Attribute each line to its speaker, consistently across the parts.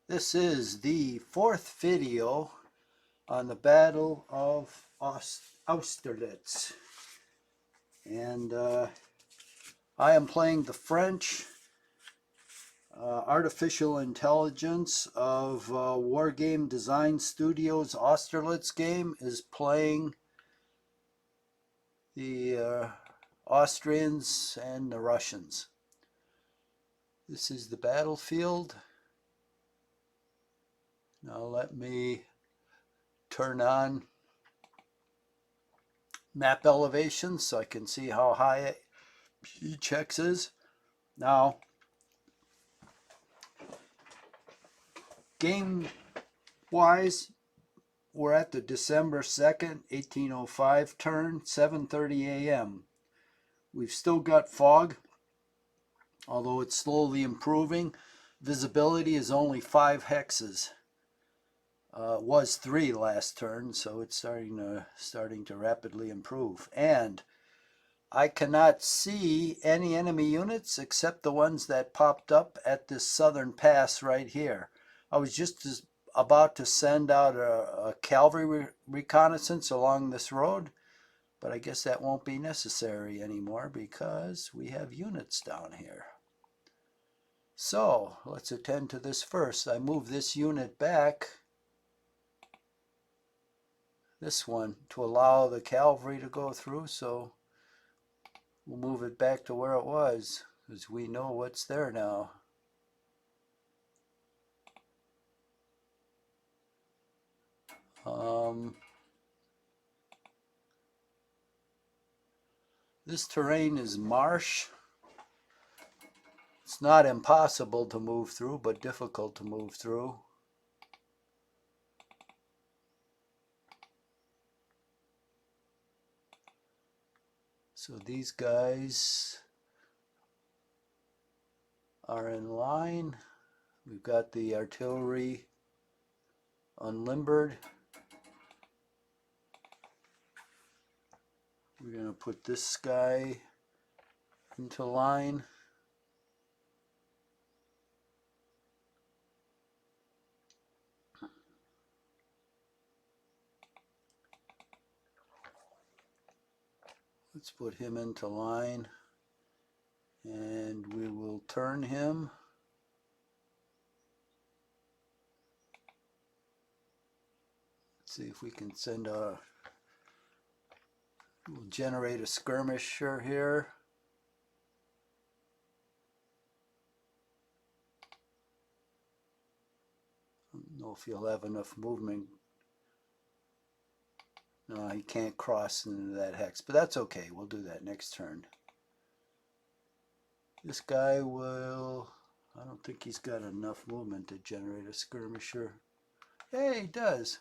Speaker 1: This is the fourth video on the Battle of Austerlitz. And I am playing the French artificial intelligence of Wargame Design Studios. Austerlitz game is playing the Austrians and the Russians. This is the battlefield. Now let me turn on map elevation so I can see how high each hex is. Now, game wise, we're at the December 2nd, 1805 turn, 7:30 a.m. We've still got fog, although it's slowly improving. Visibility is only 5 hexes. It was 3 last turn, so it's starting to rapidly improve. And I cannot see any enemy units except the ones that popped up at this southern pass right here. I was just about to send out a cavalry reconnaissance along this road, but I guess that won't be necessary anymore because we have units down here. So let's attend to this first. I move this unit back, this one, to allow the cavalry to go through, so we'll move it back to where it was because we know what's there now. This terrain is marsh. It's not impossible to move through, but difficult to move through. So these guys are in line. We've got the artillery unlimbered. We're going to put this guy into line. Let's put him into line, and we will turn him. Let's see if we can send a... We'll generate a skirmisher here. I don't know if he'll have enough movement. No, he can't cross into that hex, but that's okay. We'll do that next turn. This guy will... I don't think he's got enough movement to generate a skirmisher. Hey, he does.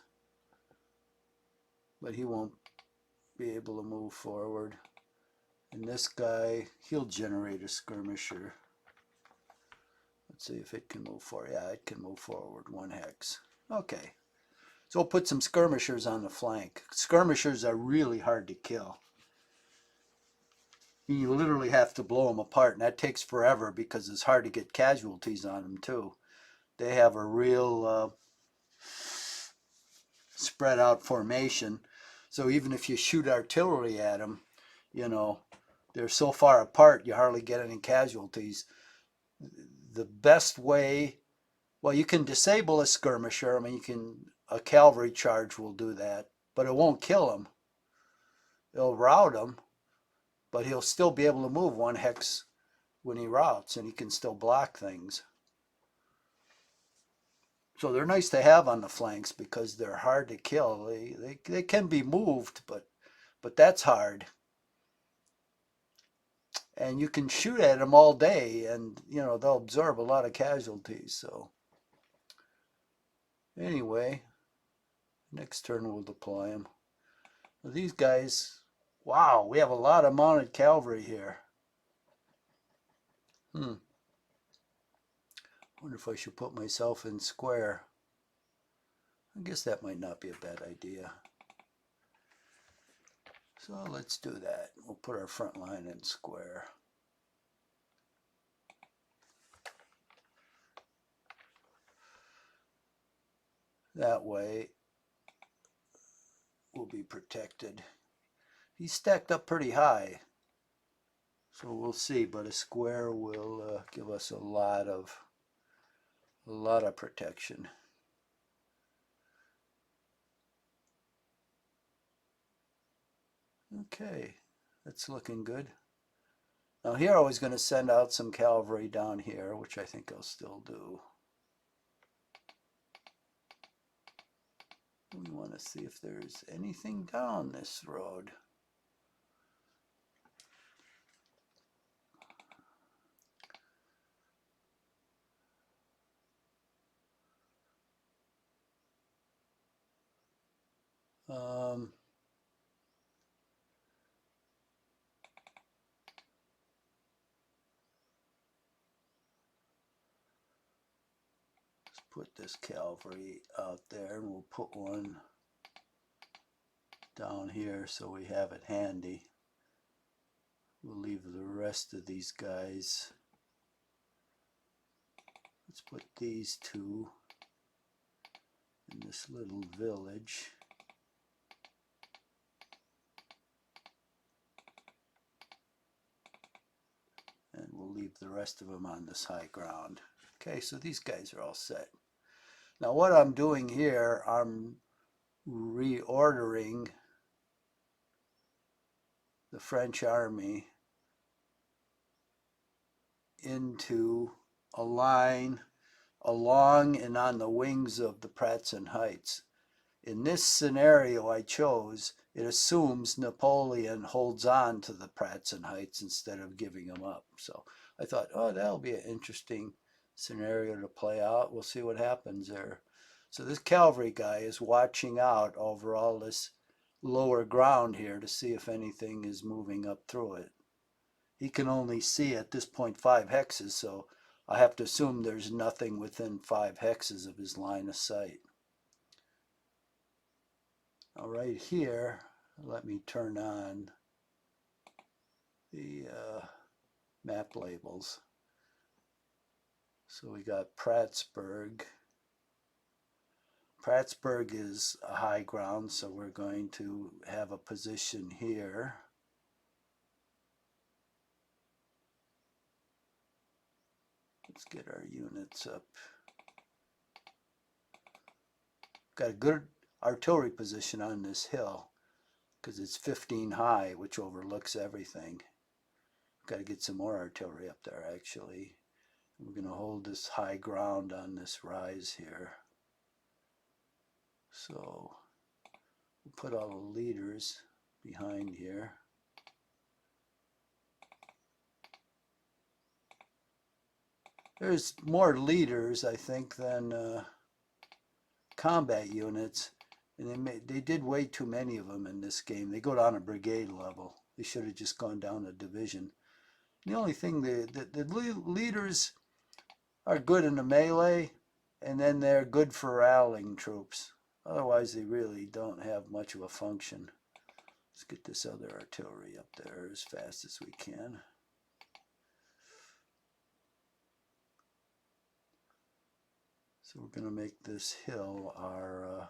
Speaker 1: But he won't be able to move forward. And this guy, he'll generate a skirmisher. Let's see if it can move forward. Yeah, it can move forward 1 hex. Okay. So we'll put some skirmishers on the flank. Skirmishers are really hard to kill. You literally have to blow them apart, and that takes forever because it's hard to get casualties on them too. They have a real spread out formation. So even if you shoot artillery at them, you know, they're so far apart you hardly get any casualties. The best way, well, you can disable a skirmisher. I mean, a cavalry charge will do that, but it won't kill him. It'll rout him, but he'll still be able to move 1 hex when he routs, and he can still block things. So they're nice to have on the flanks because they're hard to kill. They can be moved, but that's hard. And you can shoot at them all day, and you know they'll absorb a lot of casualties. So anyway, next turn we'll deploy them. These guys, wow, we have a lot of mounted cavalry here. Wonder if I should put myself in square. I guess that might not be a bad idea. So let's do that. We'll put our front line in square. That way we'll be protected. He's stacked up pretty high, so we'll see, but a square will give us a lot of protection. Okay, that's looking good. Now here I was going to send out some cavalry down here, which I think I'll still do. We want to see if there's anything down this road. Let's put this cavalry out there, and we'll put one down here so we have it handy. We'll leave the rest of these guys. Let's put these two in this little village. And we'll leave the rest of them on this high ground. Okay, so these guys are all set. Now what I'm doing here, I'm reordering the French army into a line along and on the wings of the Pratzen Heights. In this scenario I chose, it assumes Napoleon holds on to the Pratzen Heights instead of giving them up. So I thought, oh, that'll be an interesting scenario to play out. We'll see what happens there. So this cavalry guy is watching out over all this lower ground here to see if anything is moving up through it. He can only see at this point 5 hexes, so I have to assume there's nothing within 5 hexes of his line of sight. Now right here, let me turn on the map labels. So we got Prattsburg. Prattsburg is a high ground, so we're going to have a position here. Let's get our units up. Got a good artillery position on this hill because it's 15 high, which overlooks everything. Got to get some more artillery up there actually. We're going to hold this high ground on this rise here. So we'll put all the leaders behind here. There's more leaders, I think, than combat units, and they did way too many of them in this game. They go down a brigade level. They should have just gone down a division. The only thing, the leaders are good in the melee, and then they're good for rallying troops. Otherwise, they really don't have much of a function. Let's get this other artillery up there as fast as we can. So we're going to make this hill our...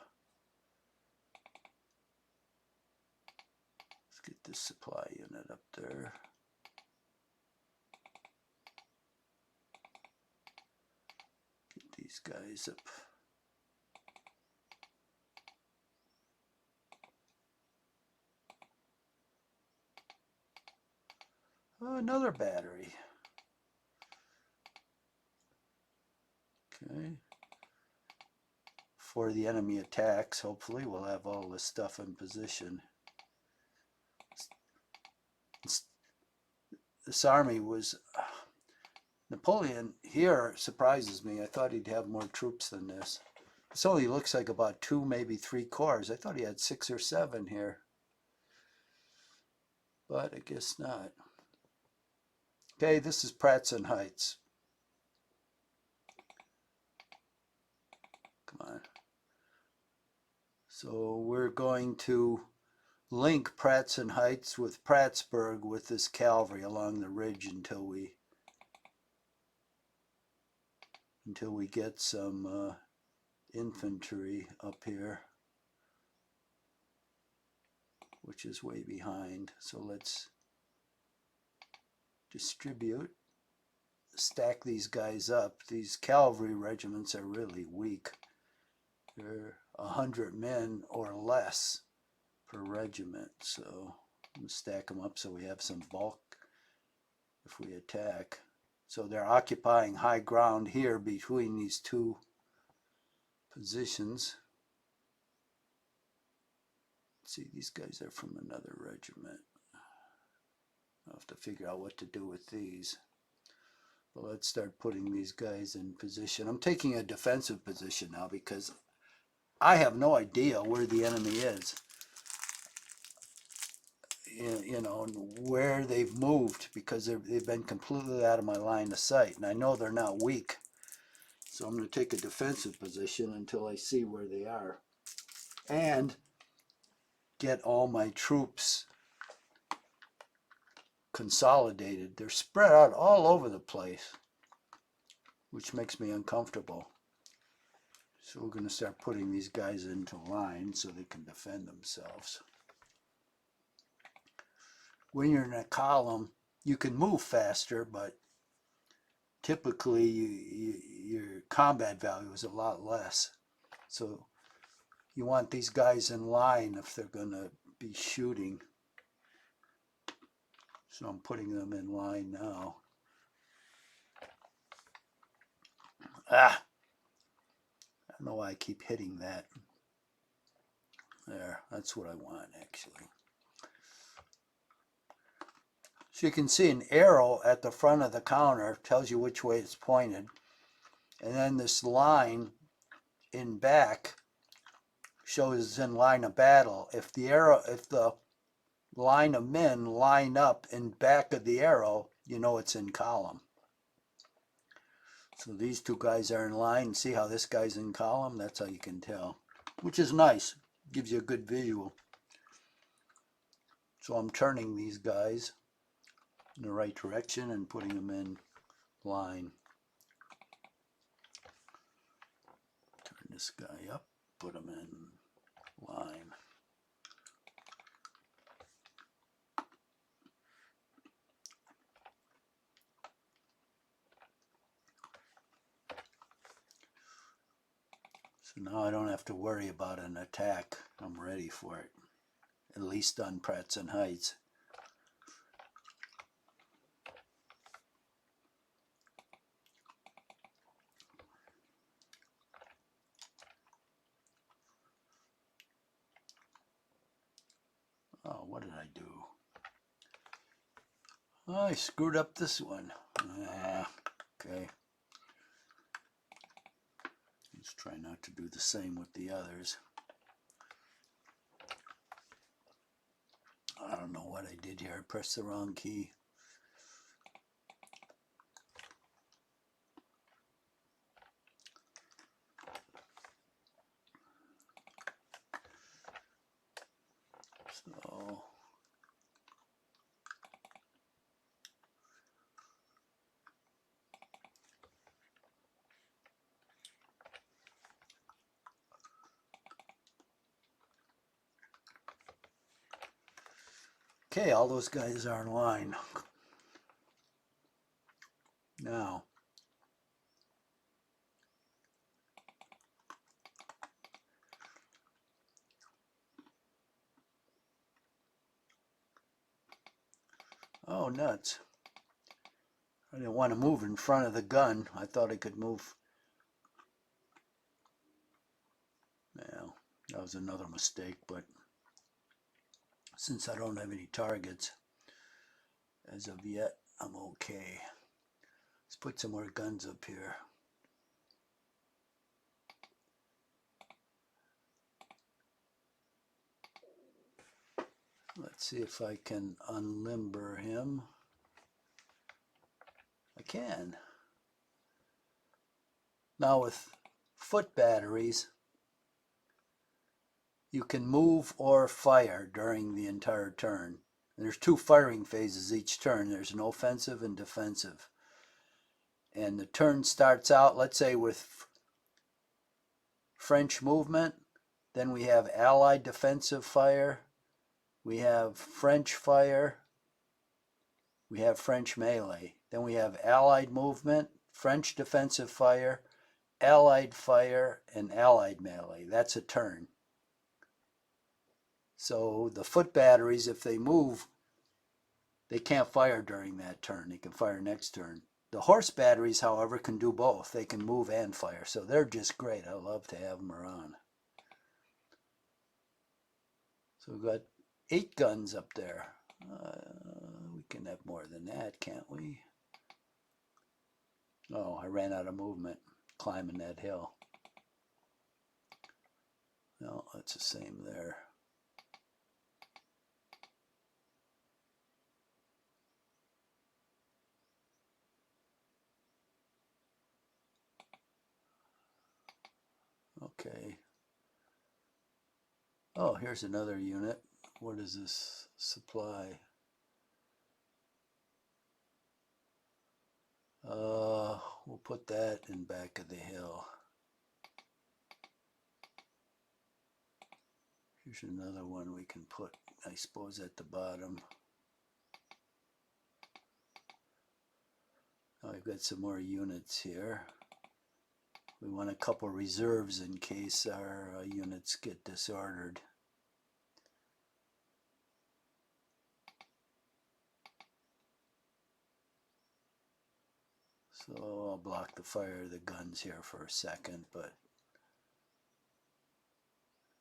Speaker 1: let's get this supply unit up there. Get these guys up. Oh, another battery. Okay. For the enemy attacks, hopefully we'll have all this stuff in position. This army was... Napoleon here surprises me. I thought he'd have more troops than this. This only looks like about 2, maybe 3 corps. I thought he had 6 or 7 here. But I guess not. Okay, this is Pratzen Heights. Come on. So we're going to link Pratzen Heights with Prattsburg with this cavalry along the ridge until we get some infantry up here, which is way behind. So let's distribute, stack these guys up. These cavalry regiments are really weak. They're 100 men or less per regiment. So I'm going to stack them up so we have some bulk if we attack. So they're occupying high ground here between these two positions. See, these guys are from another regiment. I'll have to figure out what to do with these. But let's start putting these guys in position. I'm taking a defensive position now because I have no idea where the enemy is. You know, where they've moved, because they've been completely out of my line of sight. And I know they're not weak. So I'm going to take a defensive position until I see where they are. And get all my troops consolidated. They're spread out all over the place, which makes me uncomfortable. So we're going to start putting these guys into line so they can defend themselves. When you're in a column, you can move faster, but typically your combat value is a lot less. So you want these guys in line if they're going to be shooting. So I'm putting them in line now. I don't know why I keep hitting that. There, that's what I want actually. So you can see an arrow at the front of the counter tells you which way it's pointed. And then this line in back shows it's in line of battle. If the line of men line up in back of the arrow, you know it's in column. So these two guys are in line. See how this guy's in column? That's how you can tell, which is nice. Gives you a good visual. So I'm turning these guys in the right direction and putting them in line. Turn this guy up, put him in line. So now I don't have to worry about an attack. I'm ready for it, at least on Pratzen Heights. Oh, what did I do? Oh, I screwed up this one. Okay. Let's try not to do the same with the others. I don't know what I did here. I pressed the wrong key. So okay, all those guys are in line. Now, oh nuts. I didn't want to move in front of the gun. I thought I could move. Well, that was another mistake, but since I don't have any targets as of yet, I'm okay. Let's put some more guns up here. Let's see if I can unlimber him. I can. Now with foot batteries, you can move or fire during the entire turn. There's two firing phases each turn. There's an offensive and defensive. And the turn starts out, let's say, with French movement. Then we have Allied defensive fire. We have French fire. We have French melee. Then we have Allied movement, French defensive fire, Allied fire, and Allied melee. That's a turn. So the foot batteries, if they move, they can't fire during that turn. They can fire next turn. The horse batteries, however, can do both. They can move and fire. So they're just great. I love to have them around. So we've got 8 guns up there. We can have more than that, can't we? Oh, I ran out of movement climbing that hill. No, it's the same there. Okay. Oh, here's another unit. What is this supply? We'll put that in back of the hill. Here's another one we can put, I suppose, at the bottom. Now I've got some more units here. We want a couple reserves in case our units get disordered. So I'll block the fire of the guns here for a second, but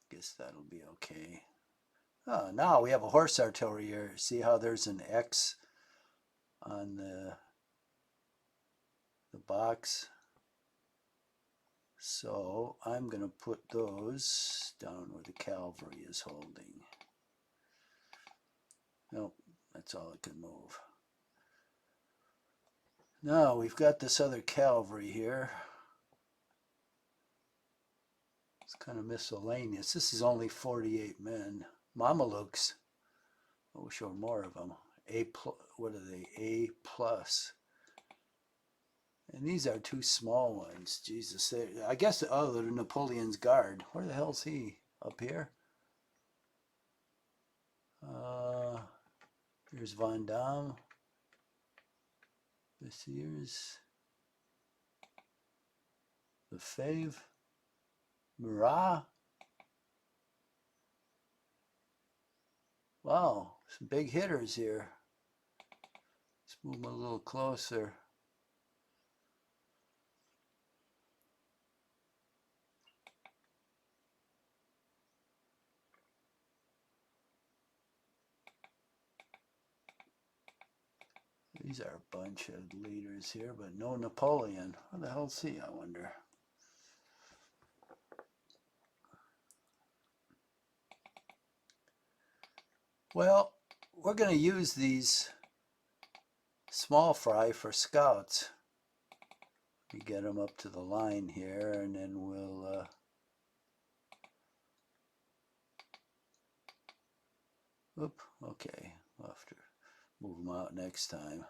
Speaker 1: I guess that'll be okay. Oh, now we have a horse artillery here. See how there's an X on the box? So I'm going to put those down where the cavalry is holding. Nope, that's all it can move. Now we've got this other cavalry here. It's kind of miscellaneous. This is only 48 men. Mamelukes. We'll show more of them. What are they? A plus. And these are 2 small ones. Jesus. I guess, oh, they're Napoleon's Guard. Where the hell's he? Up here? Here's Von Damme. This here's Lefebvre. Murat. Wow, some big hitters here. Let's move them a little closer. These are a bunch of leaders here, but no Napoleon. Where the hell's he, I wonder? Well, we're going to use these small fry for scouts. We get them up to the line here, and then we'll okay, we'll have to move them out next time.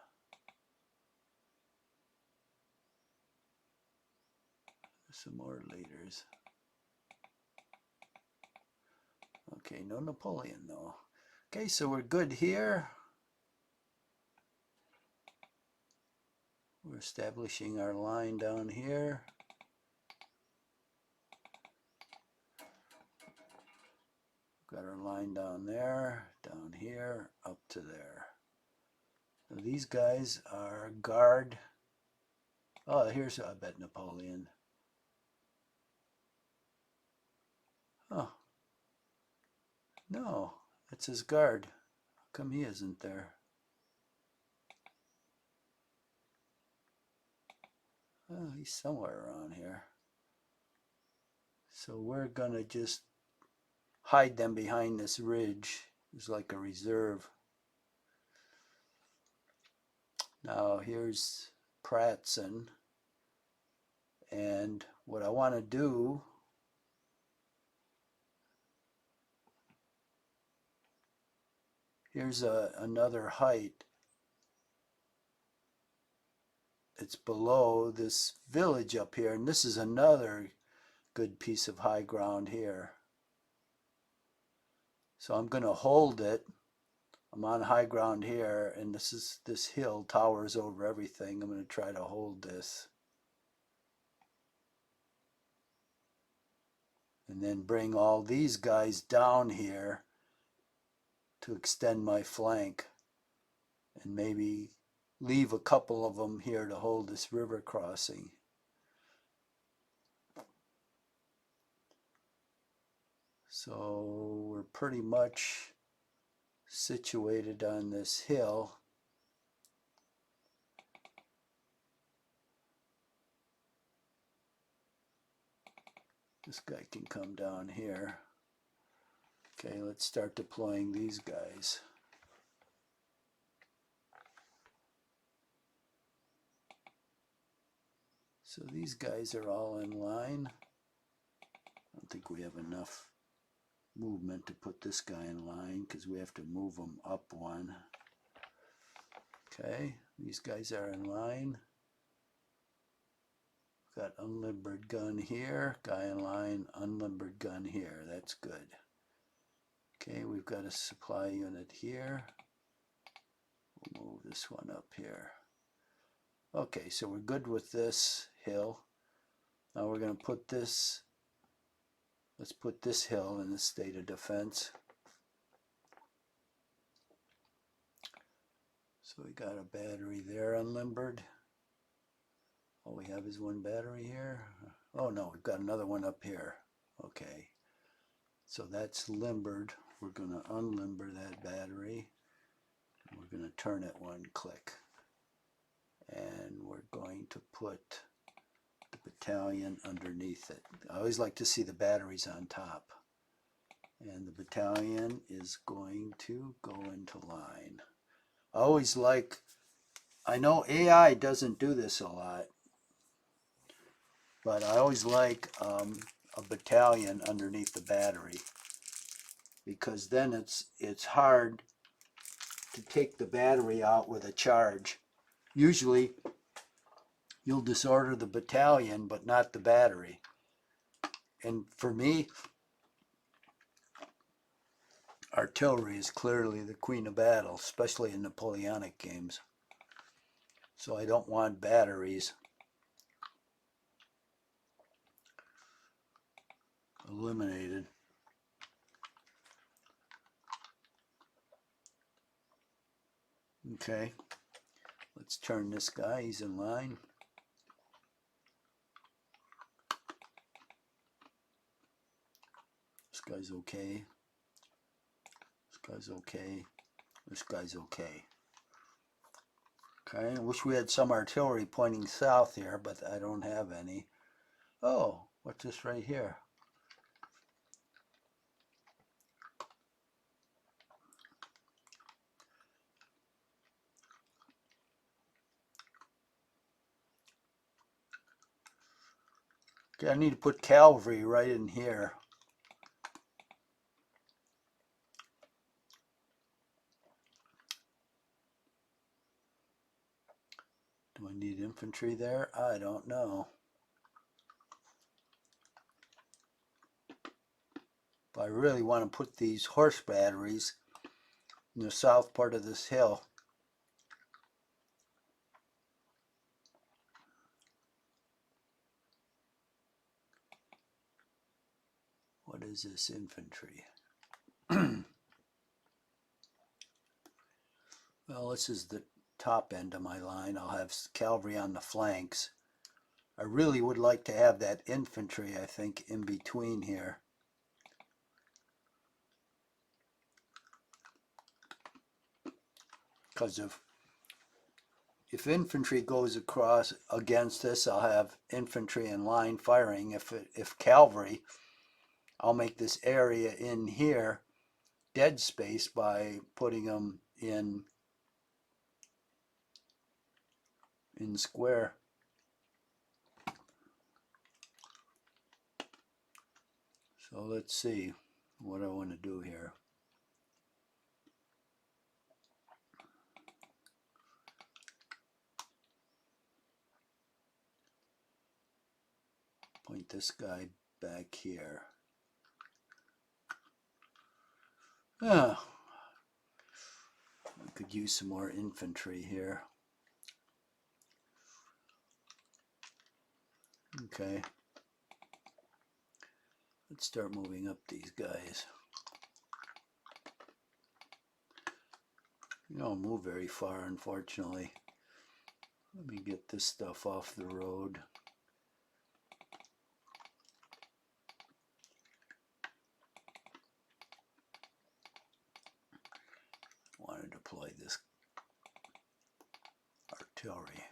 Speaker 1: Some more leaders. Okay, no Napoleon though. Okay, so we're good here. We're establishing our line down here. Got our line down there, down here, up to there. Now these guys are guard. Oh, here's, I bet, Napoleon. Oh. No, it's his guard. How come he isn't there? Oh, he's somewhere around here. So we're gonna just hide them behind this ridge. It's like a reserve. Now here's Pratzen. And what I want to do here's another height. It's below this village up here, and this is another good piece of high ground here. So I'm going to hold it. I'm on high ground here, and this hill towers over everything. I'm going to try to hold this. And then bring all these guys down here to extend my flank. And maybe leave a couple of them here to hold this river crossing. So we're pretty much situated on this hill. This guy can come down here. Okay, let's start deploying these guys. So these guys are all in line. I don't think we have enough movement to put this guy in line because we have to move him up one. Okay, these guys are in line. Got unlimbered gun here, guy in line, unlimbered gun here. That's good. Okay, we've got a supply unit here. We'll move this one up here. Okay, so we're good with this hill. Now we're going to put this, let's put this hill in the state of defense. So we got a battery there unlimbered. All we have is one battery here. Oh no, we've got another one up here. Okay, so that's limbered. We're going to unlimber that battery. We're going to turn it one click. And we're going to put the battalion underneath it. I always like to see the batteries on top. And the battalion is going to go into line. I always like, I know AI doesn't do this a lot, but I always like a battalion underneath the battery, because then it's hard to take the battery out with a charge. Usually you'll disorder the battalion but not the battery. And for me, artillery is clearly the queen of battle, especially in Napoleonic games. So I don't want batteries eliminated. Okay, let's turn this guy, he's in line. This guy's okay. This guy's okay. This guy's okay. Okay, I wish we had some artillery pointing south here, but I don't have any. Oh, what's this right here? Okay, I need to put cavalry right in here. Do I need infantry there? I don't know. But I really want to put these horse batteries in the south part of this hill. What is this infantry? Well, this is the top end of my line. I'll have cavalry on the flanks. I really would like to have that infantry, I think, in between here. Because if infantry goes across against this, I'll have infantry in line firing. If cavalry, I'll make this area in here dead space by putting them in square. So let's see what I want to do here. Point this guy back here. We could use some more infantry here. Okay. Let's start moving up these guys. You don't move very far, unfortunately. Let me get this stuff off the road. I want to deploy this artillery.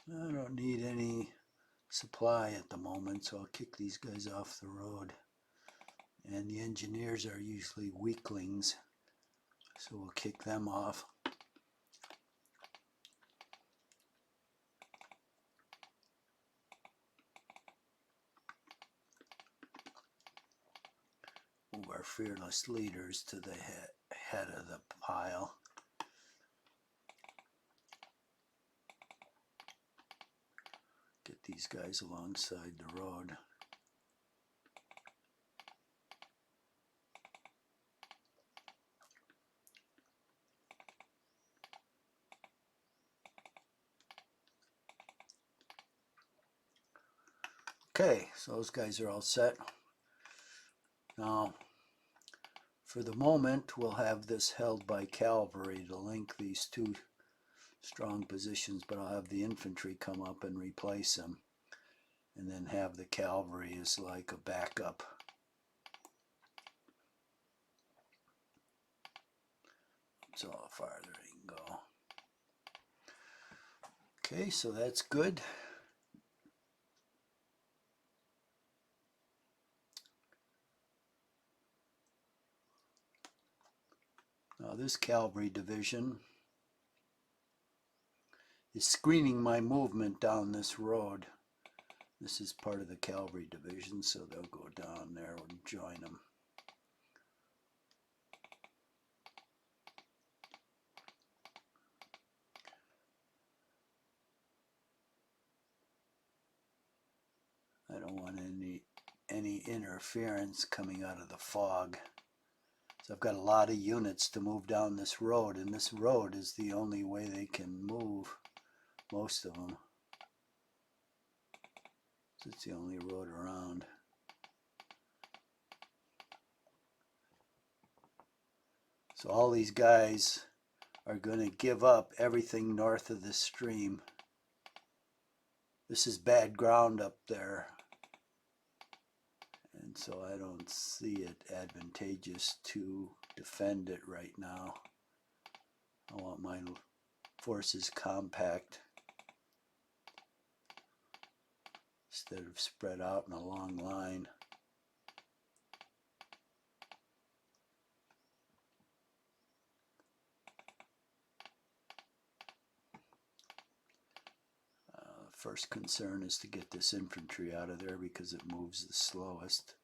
Speaker 1: I don't need any supply at the moment, so I'll kick these guys off the road. And the engineers are usually weaklings, so we'll kick them off. Move our fearless leaders to the head of the pile. Get these guys alongside the road. Okay, so those guys are all set. Now, for the moment, we'll have this held by cavalry to link these two strong positions, but I'll have the infantry come up and replace them, and then have the cavalry as like a backup. So how farther they can go. Okay, so that's good. Now this cavalry division is screening my movement down this road. This is part of the cavalry division, so they'll go down there and join them. I don't want any interference coming out of the fog. So I've got a lot of units to move down this road, and this road is the only way they can move, most of them. So it's the only road around. So all these guys are going to give up everything north of this stream. This is bad ground up there, and so I don't see it advantageous to defend it right now. I want my forces compact instead of spread out in a long line. First concern is to get this infantry out of there because it moves the slowest.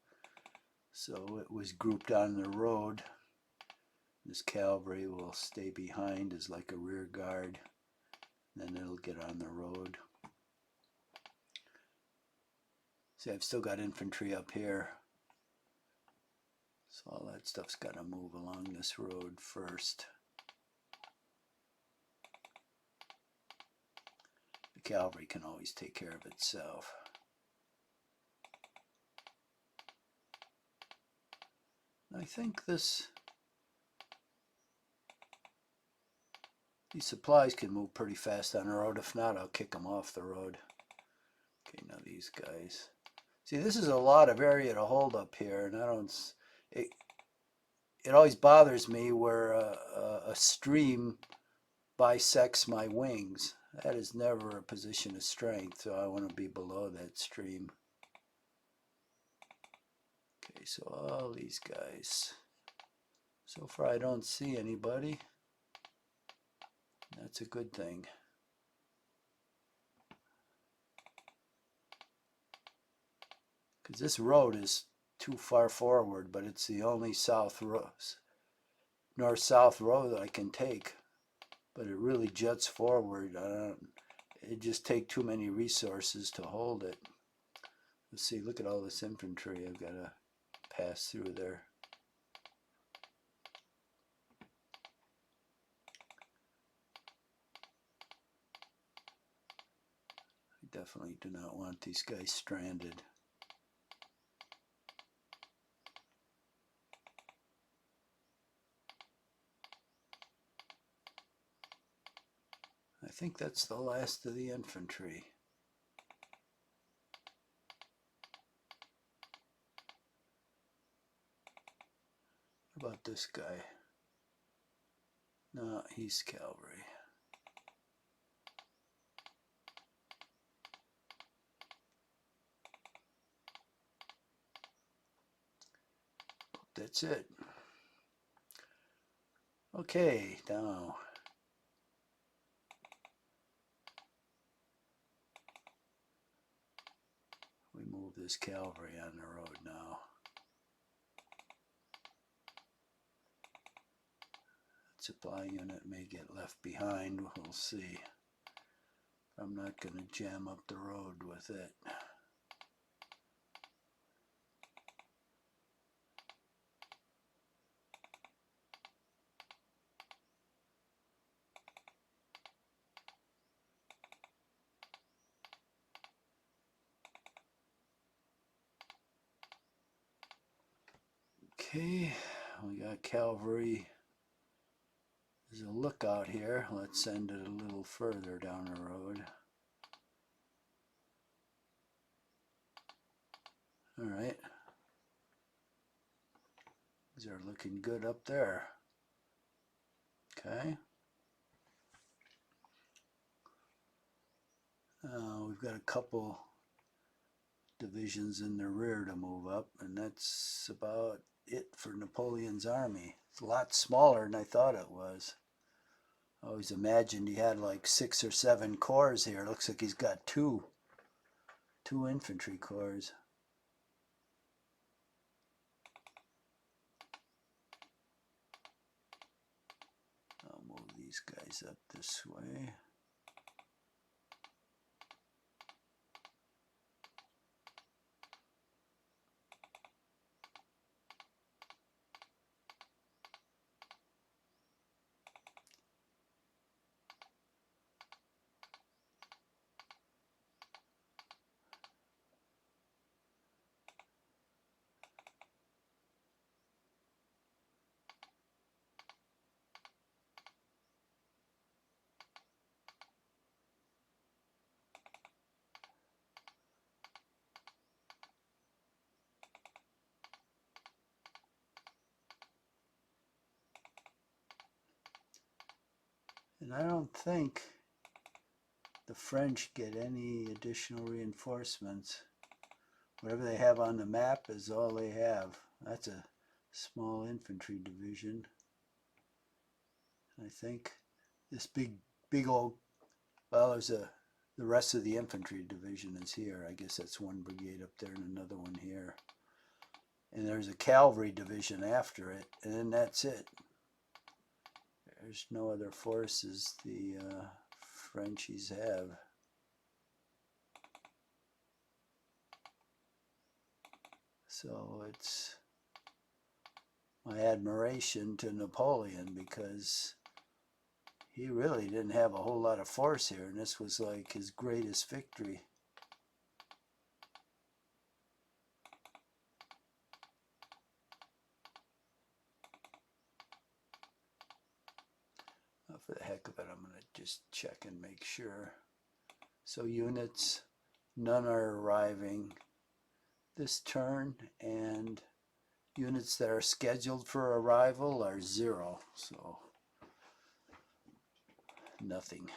Speaker 1: So it was grouped on the road. This cavalry will stay behind as like a rear guard. Then it'll get on the road. See, I've still got infantry up here. So all that stuff's got to move along this road first. The cavalry can always take care of itself. I think these supplies can move pretty fast on the road. If not, I'll kick them off the road. Okay, now these guys. See, this is a lot of area to hold up here, and I don't. It always bothers me where a stream bisects my wings. That is never a position of strength, so I want to be below that stream. Okay, so all these guys. So far I don't see anybody. That's a good thing. Because this road is too far forward, but it's the only north-south road that I can take. But it really juts forward. It just take too many resources to hold it. Let's see, look at all this infantry I've got to pass through there. I definitely do not want these guys stranded. I think that's the last of the infantry. How about this guy? No, he's cavalry. That's it. Okay, now we move this cavalry on the road now. That supply unit may get left behind. We'll see. I'm not going to jam up the road with it. Okay, we got cavalry. There's a lookout here. Let's send it a little further down the road. All right. These are looking good up there. Okay. We've got a couple divisions in the rear to move up, and that's about it for Napoleon's army. It's a lot smaller than I thought it was. I always imagined he had like 6 or 7 corps here. It looks like he's got two infantry corps. I'll move these guys up this way. And I don't think the French get any additional reinforcements. Whatever they have on the map is all they have. That's a small infantry division. I think this big old, well, the rest of the infantry division is here. I guess that's one brigade up there and another one here. And there's a cavalry division after it, and then that's it. There's no other forces the Frenchies have. So it's my admiration to Napoleon, because he really didn't have a whole lot of force here, and this was like his greatest victory. For the heck of it, I'm going to just check and make sure. So units, none are arriving this turn, and units that are scheduled for arrival are 0. So nothing.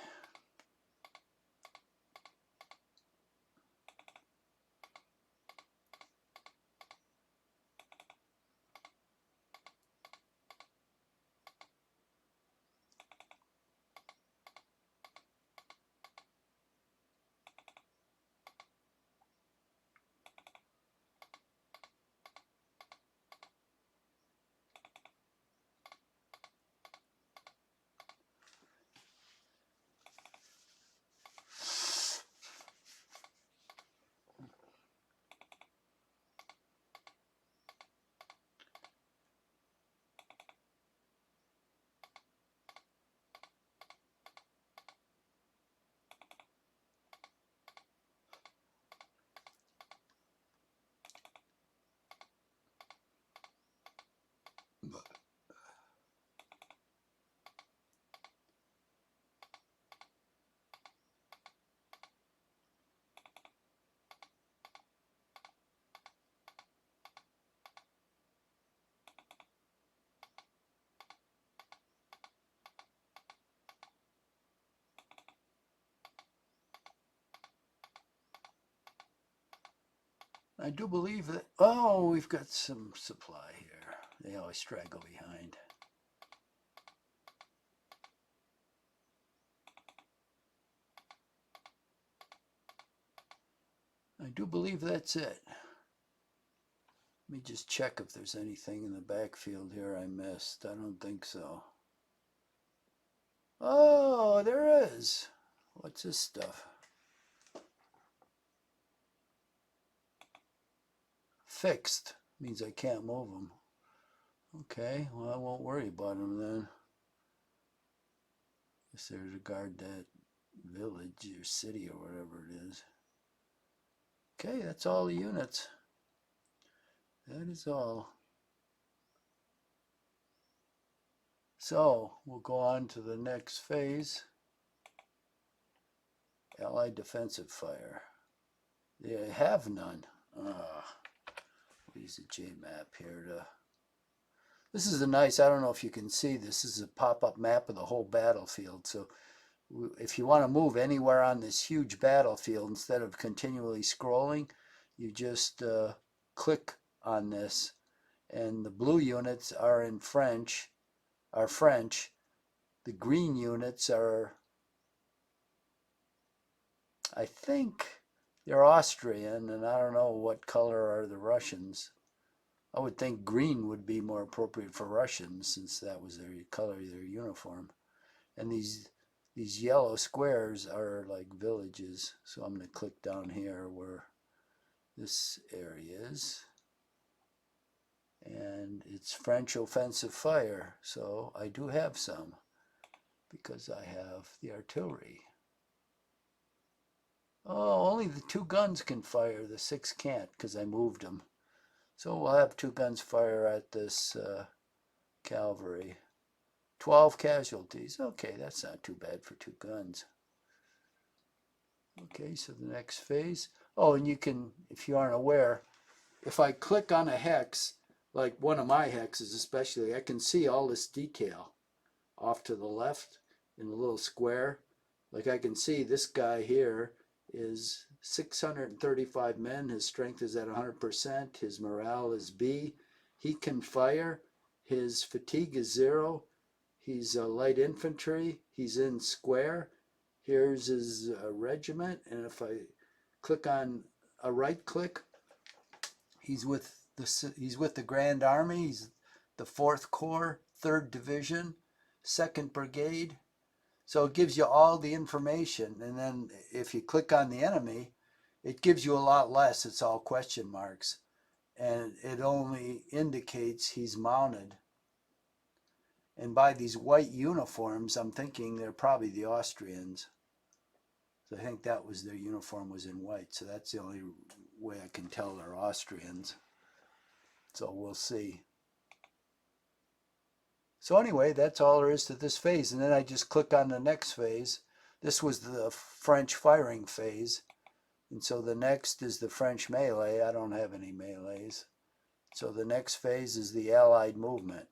Speaker 1: I do believe that. Oh, we've got some supply here. They always straggle behind. I do believe that's it. Let me just check if there's anything in the backfield here I missed. I don't think so. Oh, there is. What's this stuff? Fixed. Means I can't move them. Okay, well I won't worry about them then. Guess there's to guard that village or city or whatever it is. Okay, that's all the units. That is all. So we'll go on to the next phase. Allied defensive fire. They have none. We'll use the J map here to. This is a nice, I don't know if you can see this. This is a pop-up map of the whole battlefield. So if you want to move anywhere on this huge battlefield, instead of continually scrolling, you just click on this. And the blue units are in French, are French. The green units are, I think they're Austrian, and I don't know what color are the Russians. I would think green would be more appropriate for Russians, since that was their color of their uniform. And these yellow squares are like villages. So I'm going to click down here where this area is. And it's French offensive fire. So I do have some, because I have the artillery. Oh, only the 2 guns can fire. The 6 can't, because I moved them. So we'll have 2 guns fire at this cavalry. 12 casualties. Okay, that's not too bad for 2 guns. Okay, so the next phase. Oh, and you can, if you aren't aware, if I click on a hex, like one of my hexes especially, I can see all this detail off to the left in the little square. Like I can see this guy here is 635 men. His strength is at 100%. His morale is B. He can fire. His fatigue is 0. He's a light infantry. He's in square. Here's his regiment. And if I click on a right click, he's with the Grand Army. He's the 4th Corps, 3rd Division, 2nd Brigade. So it gives you all the information. And then if you click on the enemy, it gives you a lot less. It's all question marks. And it only indicates he's mounted. And by these white uniforms, I'm thinking they're probably the Austrians. So I think that was their uniform was in white. So that's the only way I can tell they're Austrians. So we'll see. So anyway, that's all there is to this phase. And then I just click on the next phase. This was the French firing phase. And so the next is the French melee. I don't have any melees. So the next phase is the Allied movement.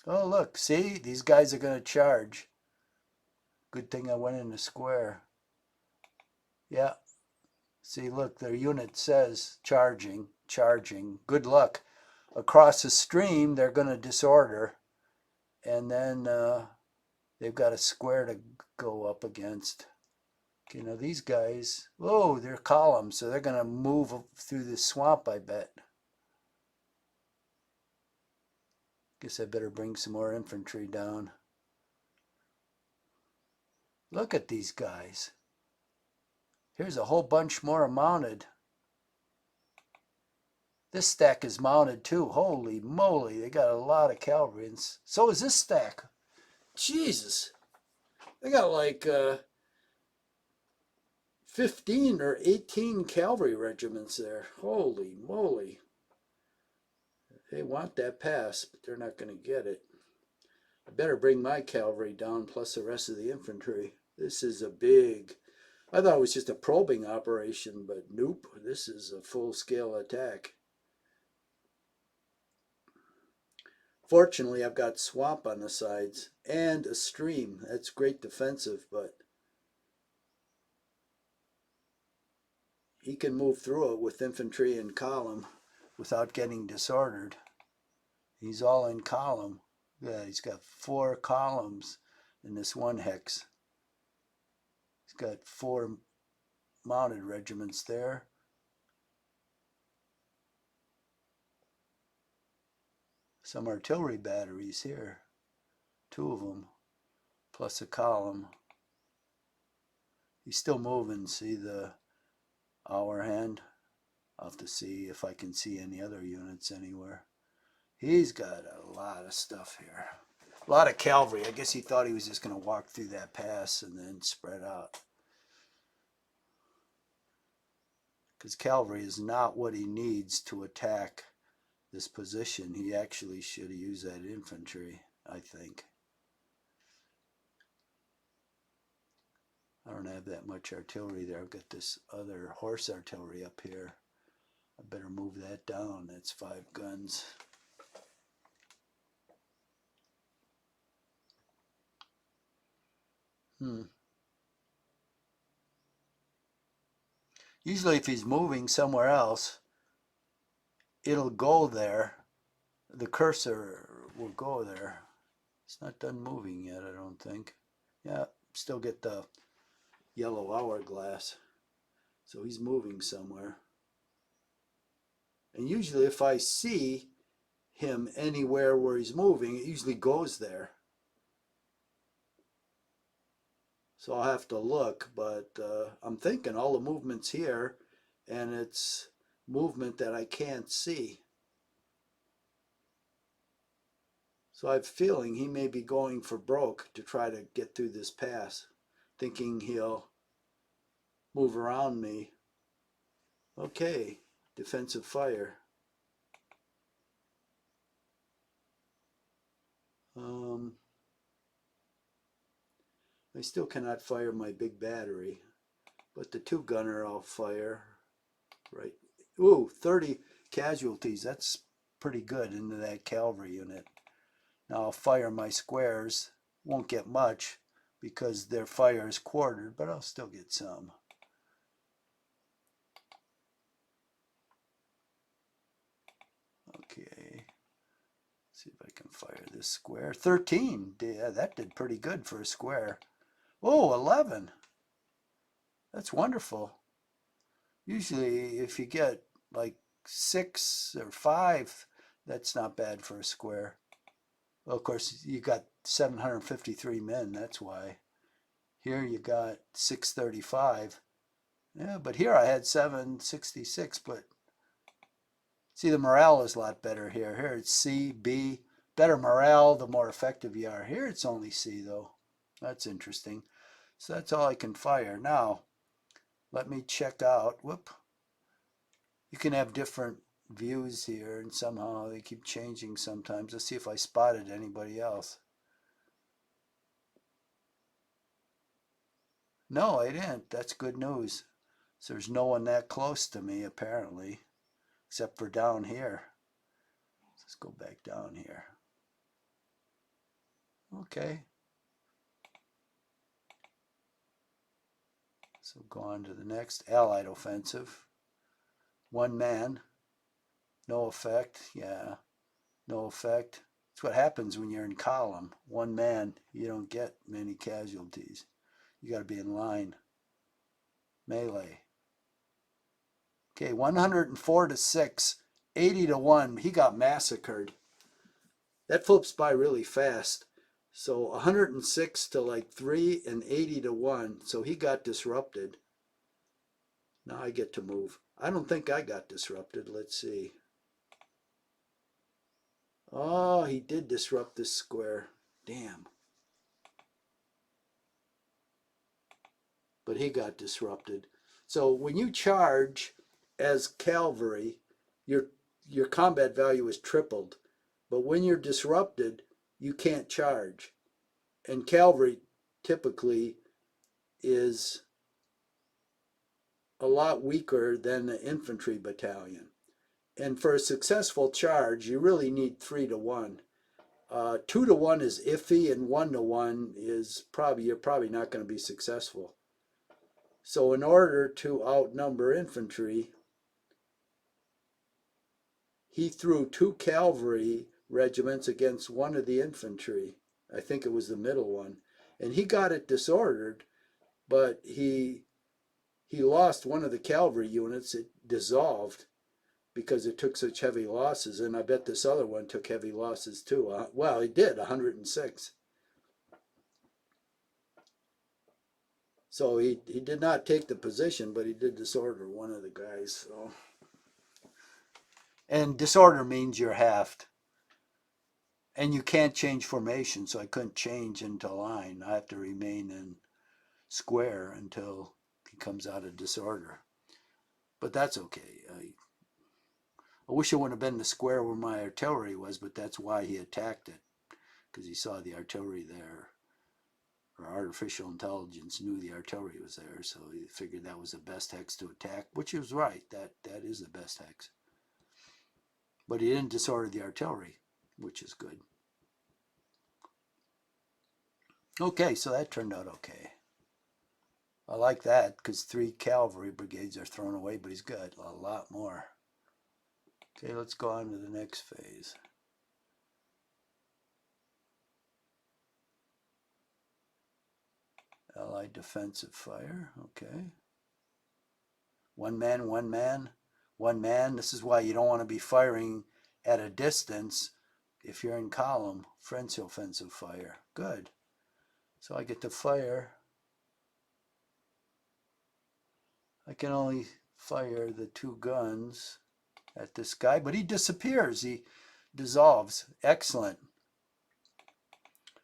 Speaker 1: Oh, look, see? These guys are going to charge. Good thing I went in the square. Yeah. See, look, their unit says charging, charging. Good luck. Across the stream, they're going to disorder. And then they've got a square to go up against. Okay, now these guys, oh, they're columns, so they're going to move through the swamp, I bet. Guess I better bring some more infantry down. Look at these guys. Here's a whole bunch more mounted. This stack is mounted too. Holy moly, they got a lot of cavalry. And so is this stack. Jesus. They got like 15 or 18 cavalry regiments there. Holy moly. They want that pass, but they're not going to get it. I better bring my cavalry down plus the rest of the infantry. This is a big... I thought it was just a probing operation, but nope. This is a full-scale attack. Fortunately, I've got swamp on the sides and a stream. That's great defensive, but he can move through it with infantry in column without getting disordered. He's all in column. Yeah, he's got 4 columns in this one hex. He's got 4 mounted regiments there. Some artillery batteries here. 2 of them, plus a column. He's still moving. See the hour hand? I'll have to see if I can see any other units anywhere. He's got a lot of stuff here. A lot of cavalry. I guess he thought he was just going to walk through that pass and then spread out. Because cavalry is not what he needs to attack this position. He actually should have used that infantry, I think. I don't have that much artillery there. I've got this other horse artillery up here. I better move that down. That's 5 guns. Usually if he's moving somewhere else, it'll go there. The cursor will go there. It's not done moving yet, I don't think. Yeah, still get the yellow hourglass. So he's moving somewhere. And usually if I see him anywhere where he's moving, it usually goes there. So I'll have to look, but I'm thinking all the movement's here, and it's movement that I can't see. So I have a feeling he may be going for broke to try to get through this pass, thinking he'll move around me. Okay, defensive fire. I still cannot fire my big battery, but the 2-gunner I'll fire. Right. Ooh, 30 casualties. That's pretty good into that cavalry unit. Now I'll fire my squares. Won't get much because their fire is quartered, but I'll still get some. Okay. Let's see if I can fire this square. 13. Yeah, that did pretty good for a square. Oh, 11. That's wonderful. Usually if you get like 6 or 5, that's not bad for a square. Well, of course, you got 753 men, that's why. Here you got 635. Yeah, but here I had 766, but see, the morale is a lot better here. Here it's C, B. Better morale, the more effective you are. Here it's only C, though. That's interesting. So that's all I can fire. Now, let me check out. Whoop. You can have different views here, and somehow they keep changing sometimes. Let's see if I spotted anybody else. No, I didn't. That's good news. So there's no one that close to me, apparently, except for down here. Let's go back down here. Okay. So go on to the next. Allied offensive. 1 man. No effect. Yeah. No effect. That's what happens when you're in column. 1 man. You don't get many casualties. You got to be in line. Melee. Okay, 104 to 6. 80 to 1. He got massacred. That flips by really fast. So 106 to like 3 and 80 to 1. So he got disrupted. Now I get to move. I don't think I got disrupted. Let's see. Oh, he did disrupt this square. Damn. But he got disrupted. So when you charge as cavalry, your combat value is tripled. But when you're disrupted, you can't charge. And cavalry typically is a lot weaker than the infantry battalion. And for a successful charge, you really need 3 to 1. 2 to 1 is iffy, and 1 to 1 is you're probably not going to be successful. So in order to outnumber infantry, he threw 2 cavalry regiments against one of the infantry. I think it was the middle one. And he got it disordered, but he lost one of the cavalry units. It dissolved because it took such heavy losses. And I bet this other one took heavy losses too. Well, he did, 106. So he did not take the position, but he did disorder one of the guys. So, and disorder means you're halved. And you can't change formation, so I couldn't change into line. I have to remain in square until he comes out of disorder. But that's okay. I wish it wouldn't have been the square where my artillery was, but that's why he attacked it, because he saw the artillery there. Or artificial intelligence knew the artillery was there, so he figured that was the best hex to attack, which he was right. That is the best hex. But he didn't disorder the artillery, which is good. Okay, so that turned out okay. I like that because 3 cavalry brigades are thrown away, but he's got a lot more. Okay, let's go on to the next phase. Allied defensive fire, okay. One man, one man, one man. This is why you don't want to be firing at a distance if you're in column. French offensive fire, good. So I get to fire. I can only fire the 2 guns at this guy, but he disappears. He dissolves. Excellent.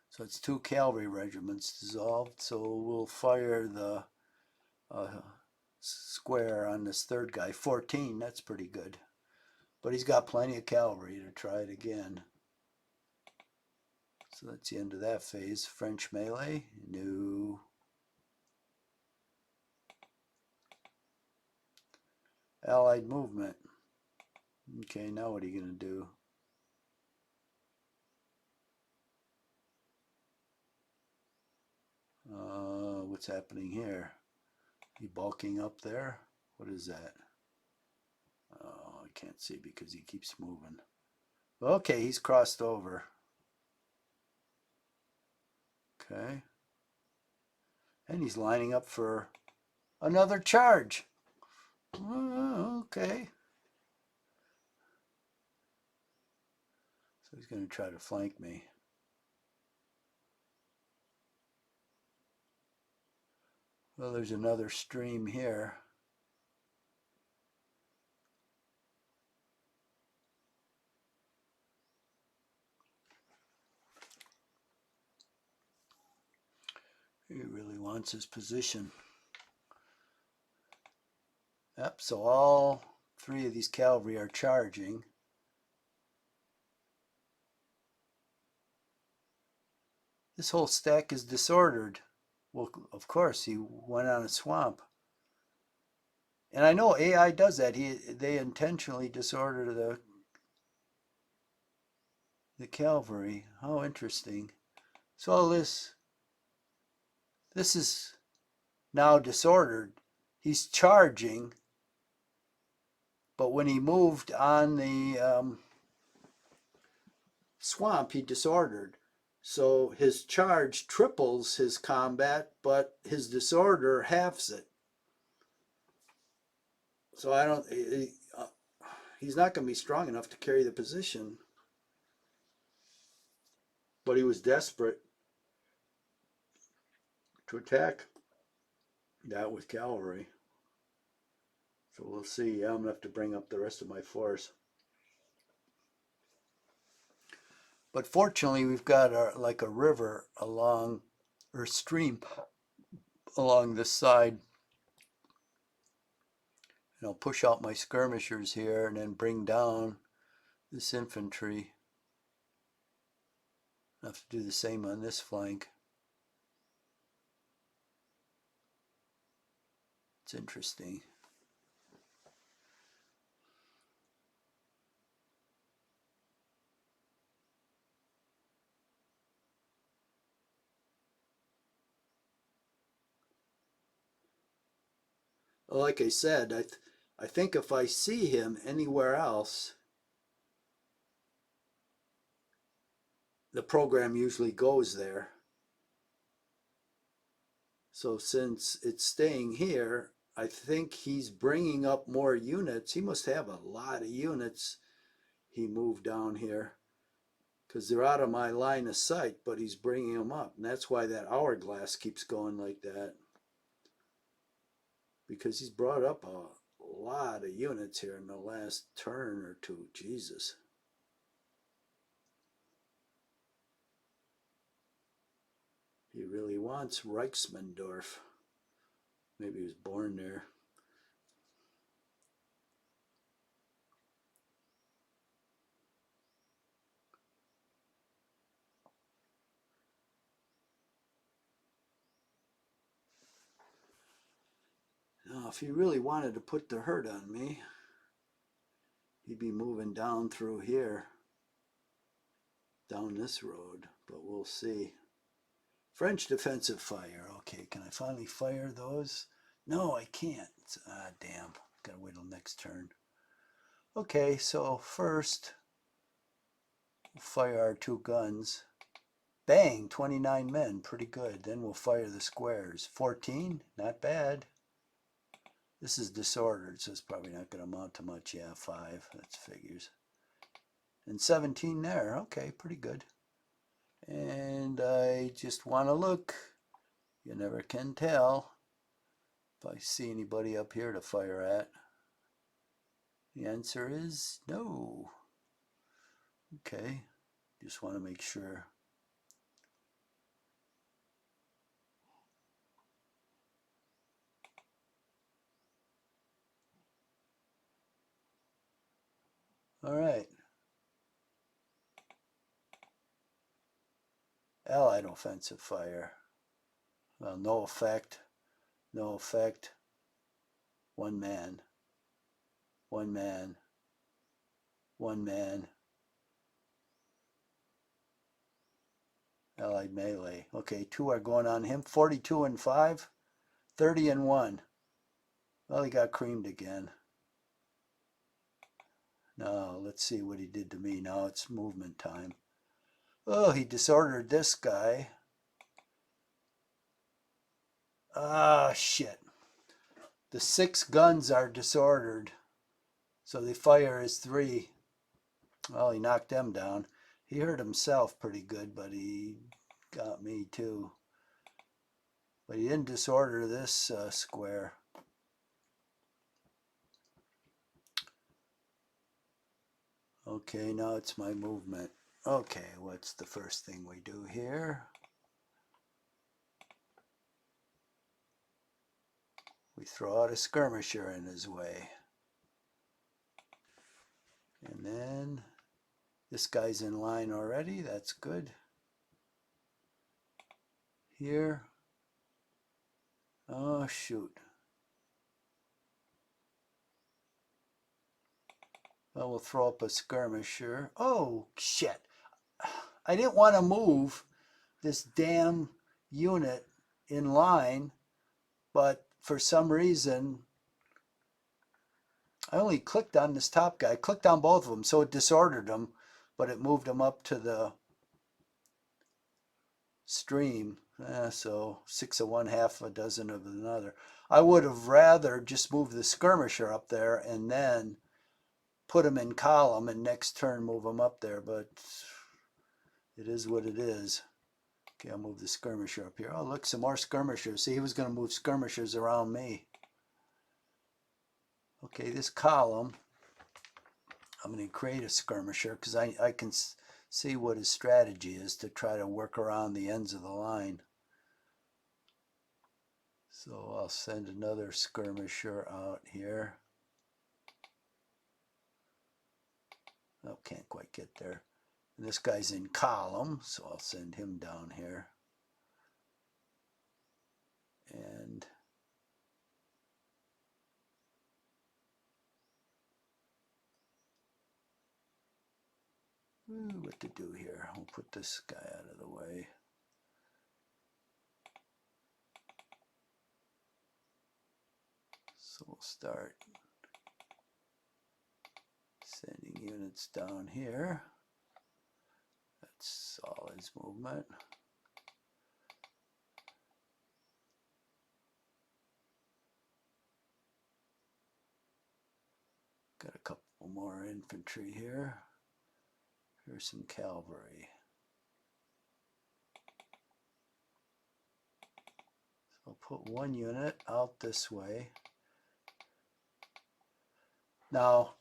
Speaker 1: So it's 2 cavalry regiments dissolved. So we'll fire the square on this 3rd guy. 14, that's pretty good. But he's got plenty of cavalry to try it again. So that's the end of that phase. French melee, no. Allied movement. Okay, now what are you going to do? What's happening here? He bulking up there? What is that? Oh, I can't see because he keeps moving. Okay, he's crossed over. Okay. And he's lining up for another charge. Okay. So he's going to try to flank me. Well, there's another stream here. He really wants his position. Yep, so all 3 of these cavalry are charging. This whole stack is disordered. Well, of course, he went on a swamp. And I know AI does that. They intentionally disorder the cavalry. How interesting. So all this is now disordered. He's charging, but when he moved on the swamp, he disordered. So his charge triples his combat, but his disorder halves it. So I don't. He's not going to be strong enough to carry the position. But he was desperate to attack that with cavalry. So we'll see. I'm going to have to bring up the rest of my force. But fortunately, we've got like a river along, or stream along this side. And I'll push out my skirmishers here and then bring down this infantry. I'll have to do the same on this flank. It's interesting. like I said, I think if I see him anywhere else, the program usually goes there. So since it's staying here, I think he's bringing up more units. He must have a lot of units he moved down here because they're out of my line of sight, but he's bringing them up. And that's why that hourglass keeps going like that, because he's brought up a lot of units here in the last turn or two. Jesus. He really wants Reichsmandorf. Maybe he was born there. Now, if he really wanted to put the hurt on me, he'd be moving down through here, down this road, but we'll see. French defensive fire. Okay, can I finally fire those? No, I can't. Ah, damn. Gotta wait till next turn. Okay, so first, we'll fire our two guns. Bang, 29 men, pretty good. Then we'll fire the squares. 14, not bad. This is disordered, so it's probably not going to amount to much. Yeah, 5, that's figures. And 17 there, okay, pretty good. And I just want to look. You never can tell if I see anybody up here to fire at. The answer is no. Okay, just want to make sure. All right. Allied offensive fire. Well, no effect. No effect. One man. One man. One man. Allied melee. Okay, 2 are going on him. 42 and 5. 30 and 1. Well, he got creamed again. Now, let's see what he did to me. Now it's movement time. Oh, he disordered this guy. Ah, shit. The 6 guns are disordered. So the fire is 3. Well, he knocked them down. He hurt himself pretty good, but he got me too. But he didn't disorder this square. Okay, now it's my movement. Okay, what's the first thing we do here? We throw out a skirmisher in his way. And then this guy's in line already. That's good. Here. Oh, shoot. Well, we'll throw up a skirmisher. Oh, shit. I didn't want to move this damn unit in line, but for some reason, I only clicked on this top guy. I clicked on both of them, so it disordered them, but it moved them up to the stream. So 6 of one, half a dozen of another. I would have rather just moved the skirmisher up there and then put him in column and next turn move him up there, but it is what it is. Okay, I'll move the skirmisher up here. Oh, look, some more skirmishers. See, he was going to move skirmishers around me. Okay, this column, I'm going to create a skirmisher because I can see what his strategy is to try to work around the ends of the line. So I'll send another skirmisher out here. Oh, can't quite get there. And this guy's in column, so I'll send him down here. And what to do here? We'll put this guy out of the way. So we'll start sending units down here. That's all his movement. Got a couple more infantry here. Here's some cavalry. So I'll put one unit out this way. Now,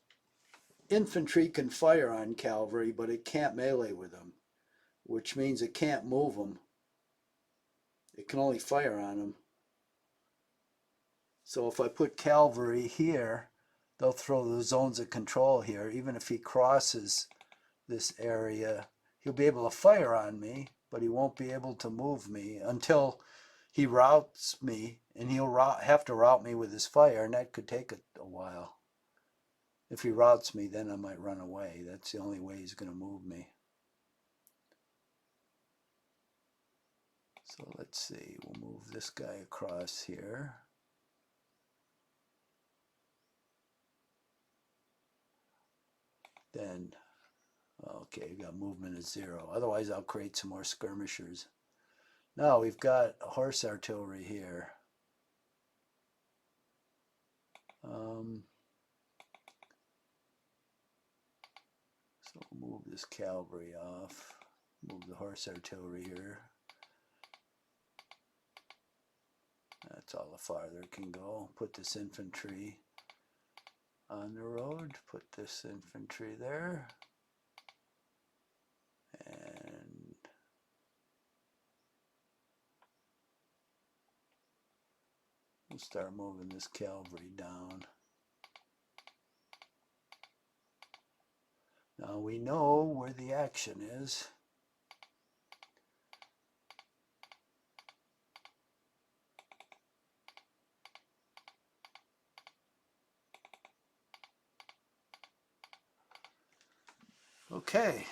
Speaker 1: infantry can fire on cavalry, but it can't melee with them, which means it can't move them. It can only fire on them. So if I put cavalry here, they'll throw the zones of control here. Even if he crosses this area, he'll be able to fire on me, but he won't be able to move me until he routes me, and he'll have to route me with his fire, and that could take a while. If he routes me, then I might run away. That's the only way he's going to move me. So let's see, we'll move this guy across here. Then, okay, we got movement of 0. Otherwise, I'll create some more skirmishers. Now we've got horse artillery here. So we'll move this cavalry off. Move the horse artillery here. That's all the farther it can go. Put this infantry on the road. Put this infantry there. And we'll start moving this cavalry down. Now we know where the action is. Okay.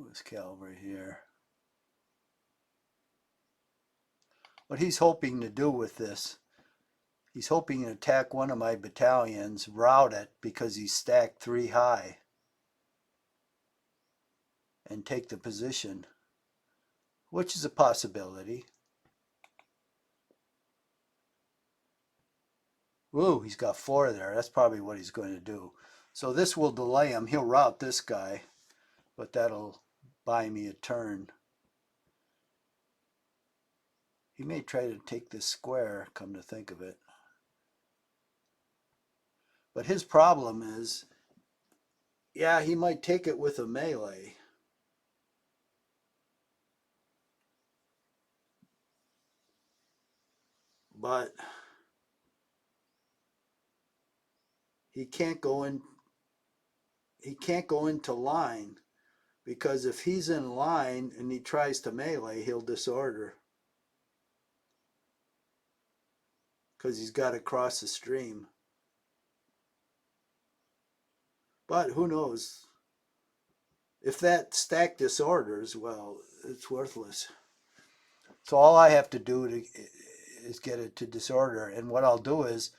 Speaker 1: This cavalry here. What he's hoping to do with this, he's hoping to attack one of my battalions, rout it because he's stacked 3 high, and take the position, which is a possibility. Ooh, he's got 4 there. That's probably what he's going to do. So this will delay him. He'll rout this guy, but that'll buy me a turn. He may try to take this square, come to think of it. But his problem is, yeah, he might take it with a melee. But he can't go into line, because if he's in line and he tries to melee, he'll disorder, because he's got to cross the stream. But who knows? If that stack disorders, well, it's worthless. So all I have to do is get it to disorder. And what I'll do is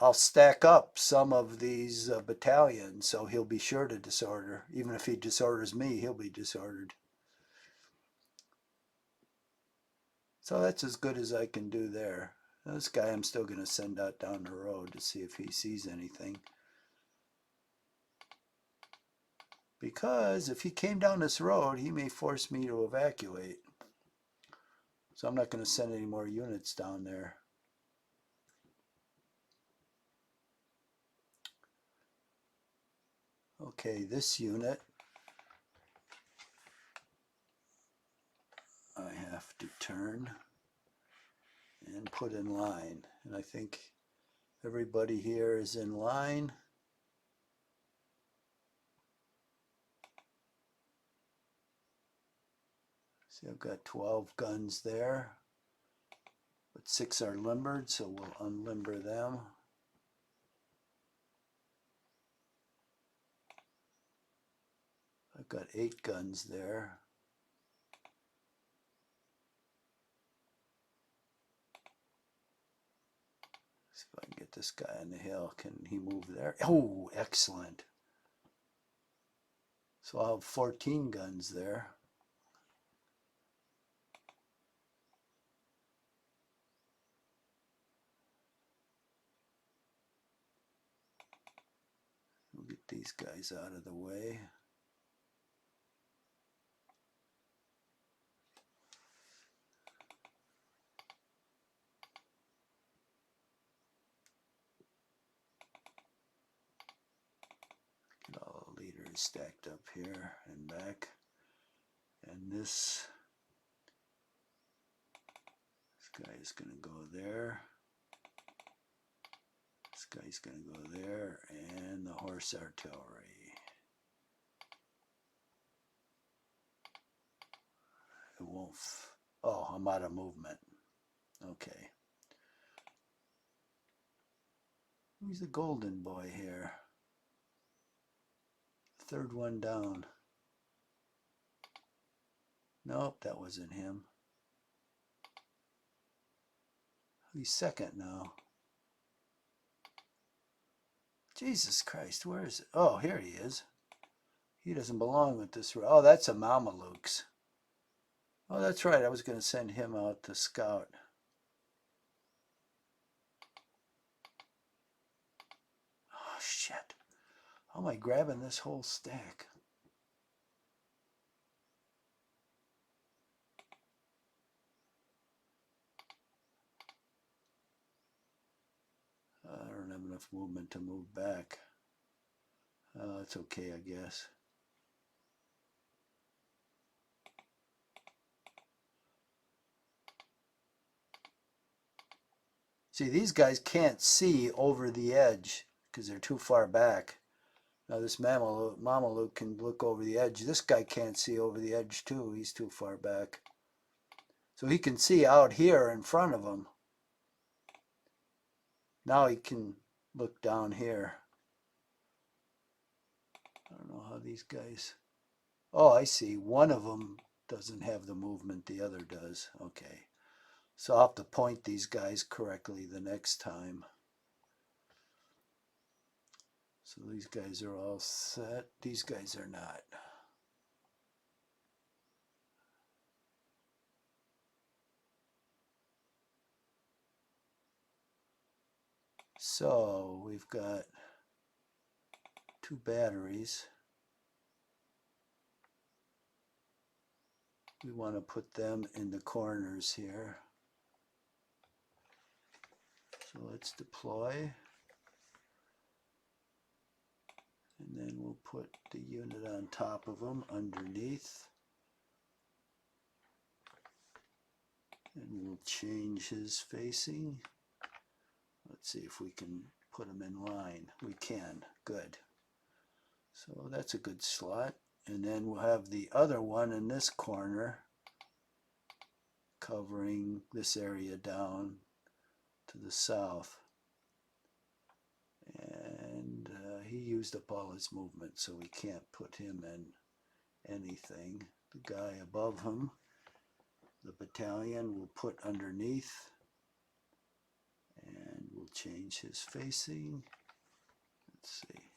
Speaker 1: I'll stack up some of these battalions, so he'll be sure to disorder. Even if he disorders me, he'll be disordered. So that's as good as I can do there. This guy I'm still going to send out down the road to see if he sees anything. Because if he came down this road, he may force me to evacuate. So I'm not going to send any more units down there. Okay, this unit I have to turn and put in line. And I think everybody here is in line. See, I've got 12 guns there. 6 are limbered, so we'll unlimber them. I've got 8 guns there. See if I can get this guy on the hill. Can he move there? Oh, excellent. So I'll have 14 guns there. We'll get these guys out of the way. Get all the leaders stacked up here and back. And this guy is going to go there. This guy's going to go there. And the horse artillery. It won't. Oh, I'm out of movement. Okay. Who's the golden boy here? Third one down. Nope, that wasn't him. He's second now. Jesus Christ, where is it? Oh, here he is. He doesn't belong with this. Oh, that's a Mamelukes. Oh, that's right. I was going to send him out to scout. Oh, shit. How am I grabbing this whole stack? I don't have enough movement to move back. It's okay, I guess. See, these guys can't see over the edge because they're too far back. Now this Mameluke can look over the edge. This guy can't see over the edge too. He's too far back. So he can see out here in front of him. Now he can look down here. I don't know how these guys... Oh, I see. One of them doesn't have the movement, the other does. Okay. So I'll have to point these guys correctly the next time. So these guys are all set. These guys are not. So we've got 2 batteries. We want to put them in the corners here. So let's deploy. And then we'll put the unit on top of them underneath. And we'll change his facing. Let's see if we can put them in line. We can. Good. So that's a good slot. And then we'll have the other one in this corner covering this area down to the south. And he used up all his movement, so we can't put him in anything. The guy above him, the battalion, we'll put underneath. And we'll change his facing. Let's see.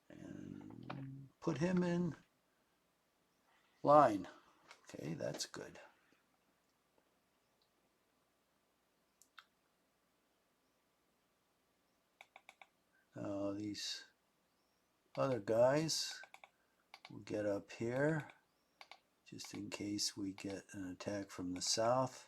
Speaker 1: And put him in line. Okay, that's good. Now these other guys will get up here just in case we get an attack from the south.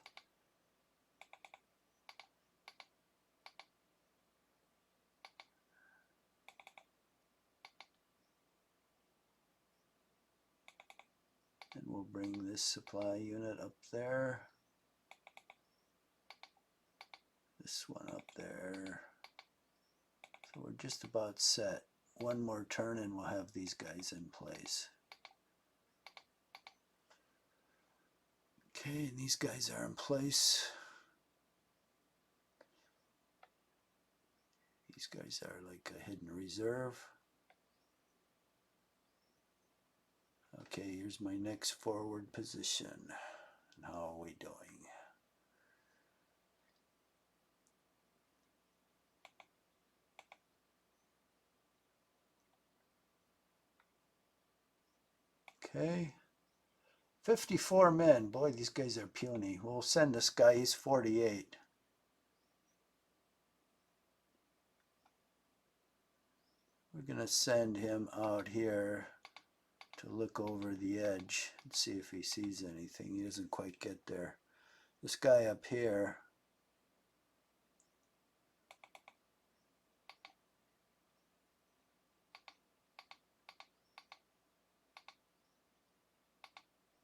Speaker 1: And we'll bring this supply unit up there. This one up there. So we're just about set. One more turn and we'll have these guys in place. Okay, and these guys are in place. These guys are like a hidden reserve. Okay, here's my next forward position. And how are we doing? Okay. 54 men. Boy, these guys are puny. We'll send this guy. He's 48. We're going to send him out here to look over the edge and see if he sees anything. He doesn't quite get there. This guy up here,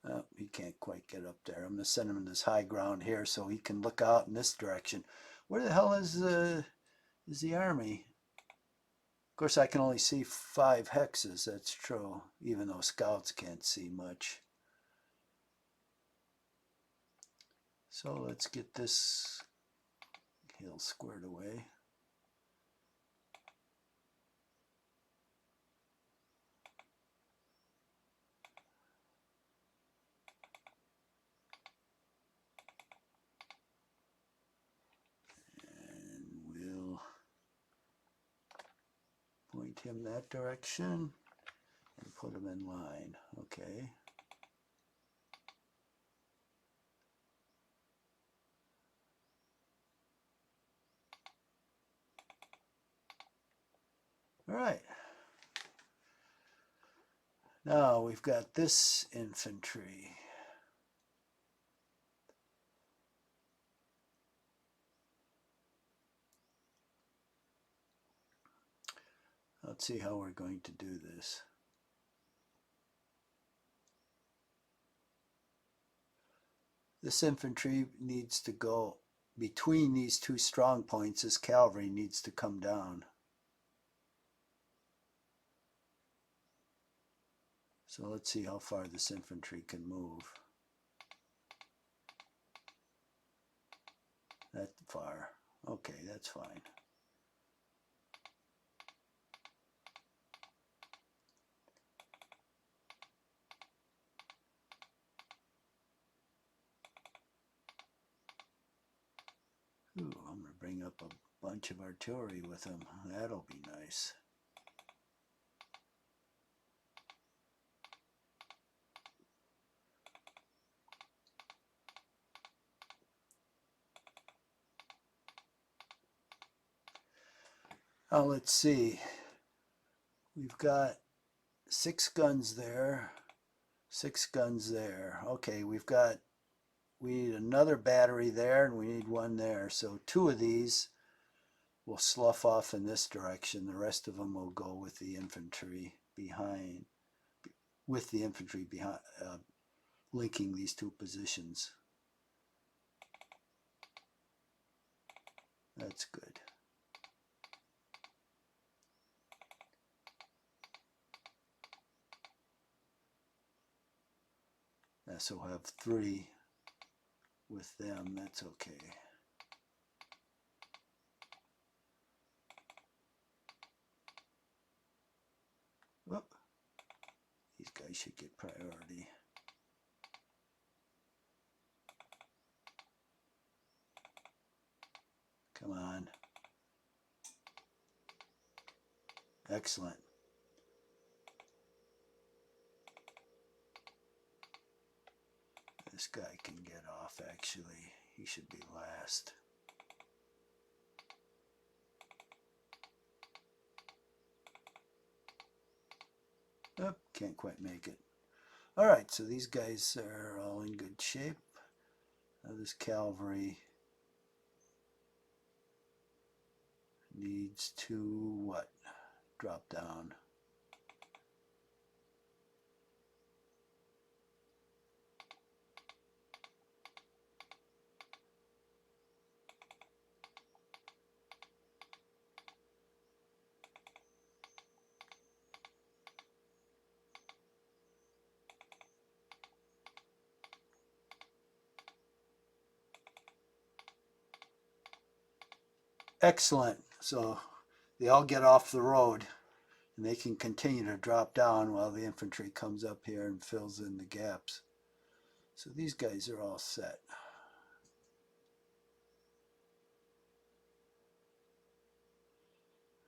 Speaker 1: oh, he can't quite get up there. I'm going to send him in this high ground here so he can look out in this direction. Where the hell is the army? Of course, I can only see 5 hexes. That's true, even though scouts can't see much. So let's get this hill squared away. And we'll point him that direction and put him in line. Okay. All right. Now we've got this infantry. Let's see how we're going to do this. This infantry needs to go between these 2 strong points. This cavalry needs to come down. So let's see how far this infantry can move. That far. Okay, that's fine. Ooh, I'm going to bring up a bunch of artillery with him. That'll be nice. Now let's see. We've got 6 guns there, 6 guns there. Okay, we need another battery there and we need 1 there. So 2 of these will slough off in this direction. The rest of them will go with the infantry behind, linking these 2 positions. That's good. So we'll have 3 with them. That's okay. Whoop. These guys should get priority. Come on. Excellent. This guy can get off, actually. He should be last. Oh, can't quite make it. All right, so these guys are all in good shape. Now this cavalry needs to what? Drop down. Excellent. So they all get off the road and they can continue to drop down while the infantry comes up here and fills in the gaps. So these guys are all set.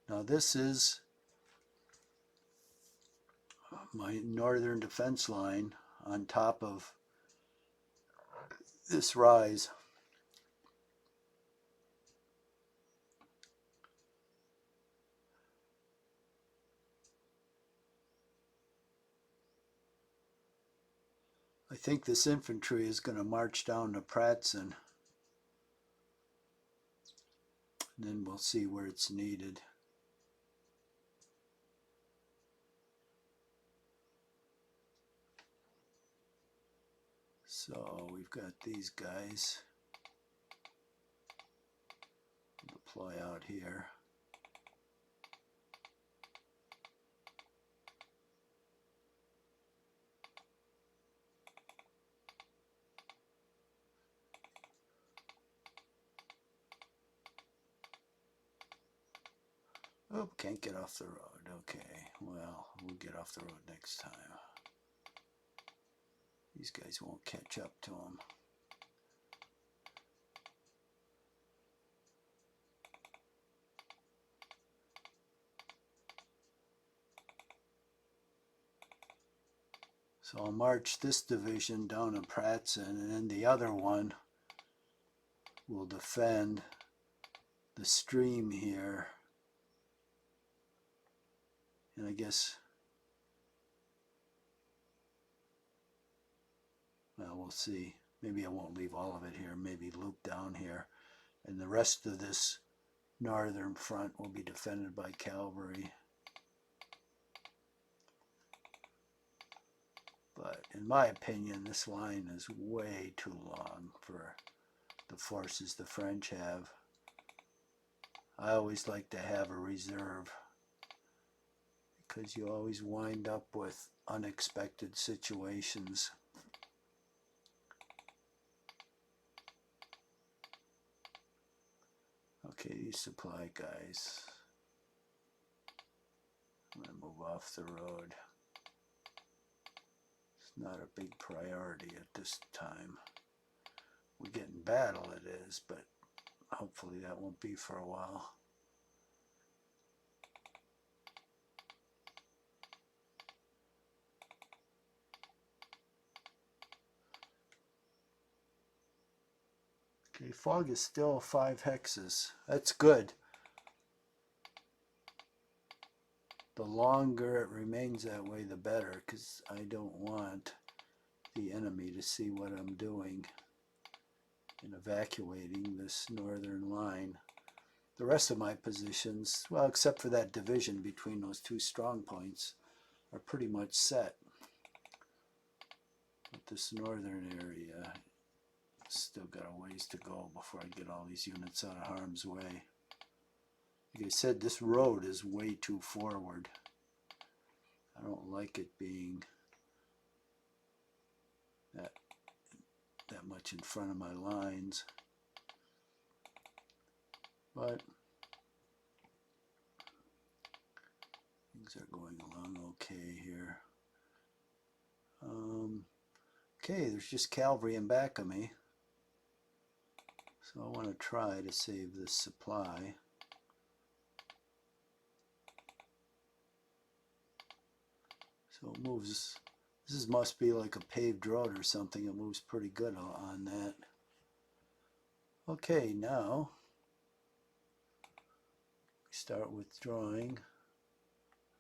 Speaker 1: Now this is my northern defense line on top of this rise. I think this infantry is going to march down to Pratzen, and then we'll see where it's needed. So we've got these guys deploy out here. Oh, can't get off the road. Okay, well, we'll get off the road next time. These guys won't catch up to them. So I'll march this division down to Pratzen, and then the other one will defend the stream here. And I guess, well, we'll see. Maybe I won't leave all of it here. Maybe loop down here. And the rest of this northern front will be defended by cavalry. But in my opinion, this line is way too long for the forces the French have. I always like to have a reserve, because you always wind up with unexpected situations. Okay, these supply guys, I'm going to move off the road. It's not a big priority at this time. We get in battle, it is, but hopefully that won't be for a while. Okay, fog is still 5 hexes. That's good. The longer it remains that way, the better, because I don't want the enemy to see what I'm doing in evacuating this northern line. The rest of my positions, well, except for that division between those two strong points, are pretty much set. But this northern area still got a ways to go before I get all these units out of harm's way. Like I said, this road is way too forward. I don't like it being that much in front of my lines. But things are going along okay here. Okay, there's just cavalry in back of me. So I want to try to save this supply. So it moves, must be like a paved road or something. It moves pretty good on that. Okay, now we start withdrawing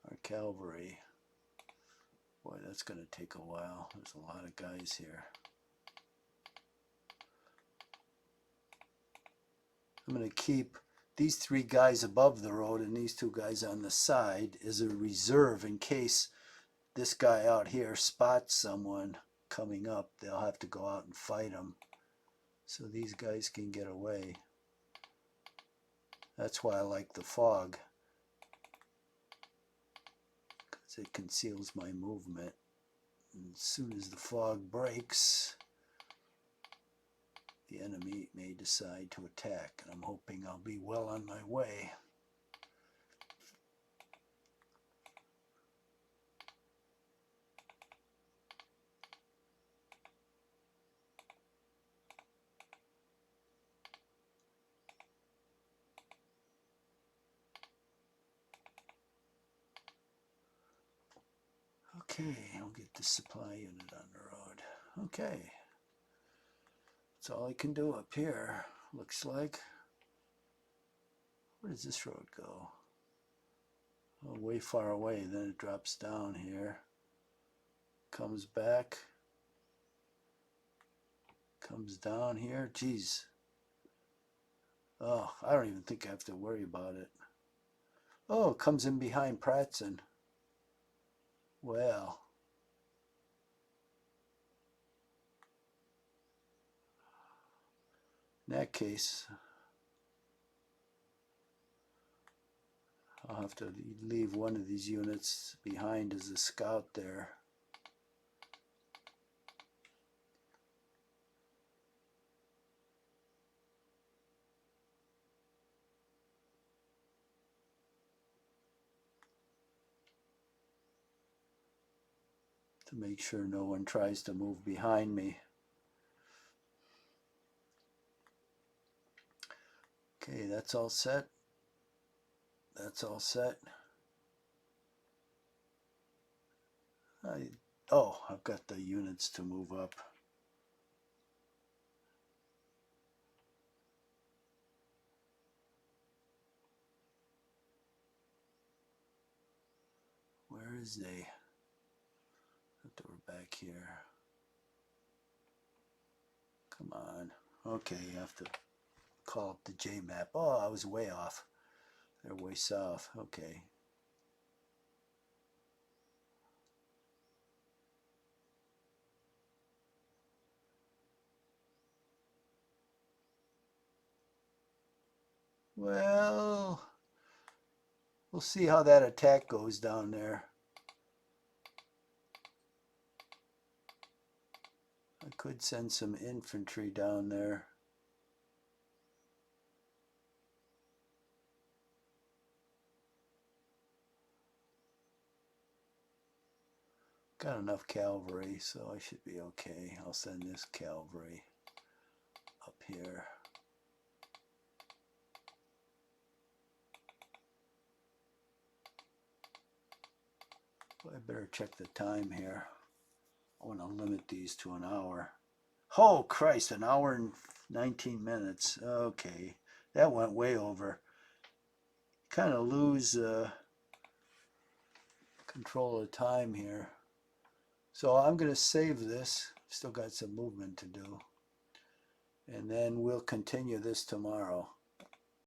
Speaker 1: our cavalry. Boy, that's going to take a while. There's a lot of guys here. I'm going to keep these 3 guys above the road and these 2 guys on the side as a reserve in case this guy out here spots someone coming up. They'll have to go out and fight him. So these guys can get away. That's why I like the fog, because it conceals my movement. And as soon as the fog breaks, the enemy may decide to attack, and I'm hoping I'll be well on my way. Okay, I'll get the supply unit on the road. Okay, that's all I can do up here, looks like. Where does this road go? Oh, way far away, then it drops down here. Comes back. Comes down here. Geez. Oh, I don't even think I have to worry about it. Oh, it comes in behind Pratzen. Well. In that case, I'll have to leave one of these units behind as a scout there. To make sure no one tries to move behind me. Okay, that's all set. That's all set. Oh, I've got the units to move up. Where is they? We're back here. Come on. Okay, you have to call up the J map. Oh, I was way off. They're way south. Okay. Well, we'll see how that attack goes down there. I could send some infantry down there. Got enough cavalry, so I should be okay. I'll send this cavalry up here. I better check the time here. I want to limit these to an hour. Oh Christ, an hour and 19 minutes. Okay, that went way over. Kind of lose control of time here. So I'm going to save this. Still got some movement to do. And then we'll continue this tomorrow.